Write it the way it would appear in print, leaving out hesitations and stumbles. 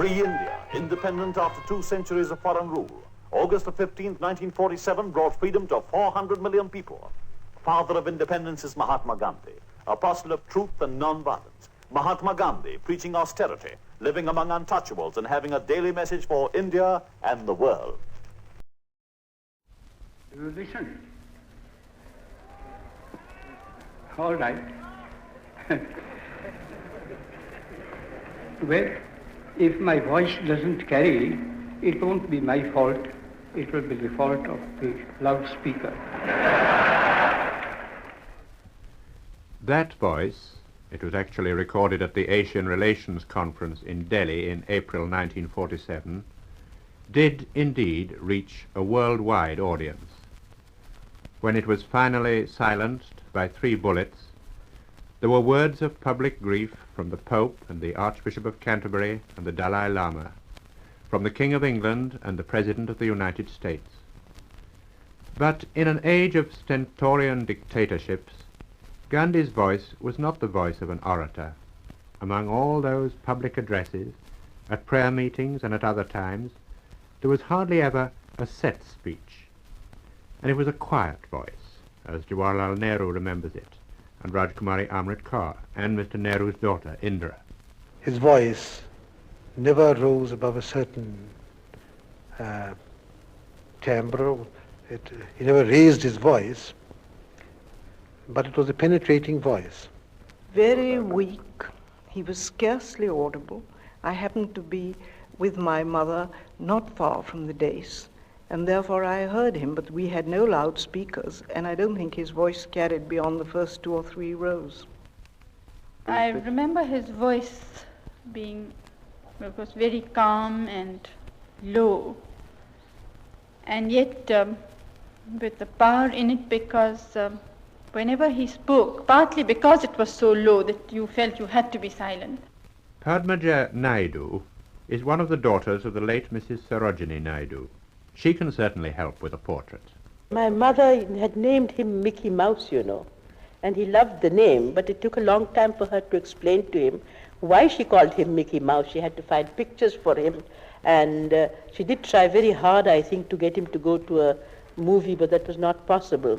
Free India, independent after 2 centuries of foreign rule. August the 15th, 1947 brought freedom to 400 million people. Father of independence is Mahatma Gandhi, apostle of truth and non-violence. Mahatma Gandhi, preaching austerity, living among untouchables and having a daily message for India and the world. You listen. All right. Well, if my voice doesn't carry, it won't be my fault. It will be the fault of the loudspeaker. That voice, it was actually recorded at the Asian Relations Conference in Delhi in April 1947, did indeed reach a worldwide audience. When it was finally silenced by 3 bullets, there were words of public grief from the Pope and the Archbishop of Canterbury and the Dalai Lama, from the King of England and the President of the United States. But in an age of stentorian dictatorships, Gandhi's voice was not the voice of an orator. Among all those public addresses, at prayer meetings and at other times, there was hardly ever a set speech. And it was a quiet voice, as Jawaharlal Nehru remembers it, and Rajkumari Amrit Kaur, and Mr. Nehru's daughter, Indira. His voice never rose above a certain timbre. He never raised his voice, but it was a penetrating voice. Very weak. He was scarcely audible. I happened to be with my mother not far from the dais, and therefore I heard him, but we had no loudspeakers, and I don't think his voice carried beyond the first 2 or 3 rows. I remember his voice being, it was very calm and low, and yet with the power in it, because whenever he spoke, partly because it was so low that you felt you had to be silent. Padmaja Naidu is one of the daughters of the late Mrs. Sarojini Naidu. She can certainly help with a portrait. My mother had named him Mickey Mouse, you know, and he loved the name, but it took a long time for her to explain to him why she called him Mickey Mouse. She had to find pictures for him, and she did try very hard, I think, to get him to go to a movie, but that was not possible.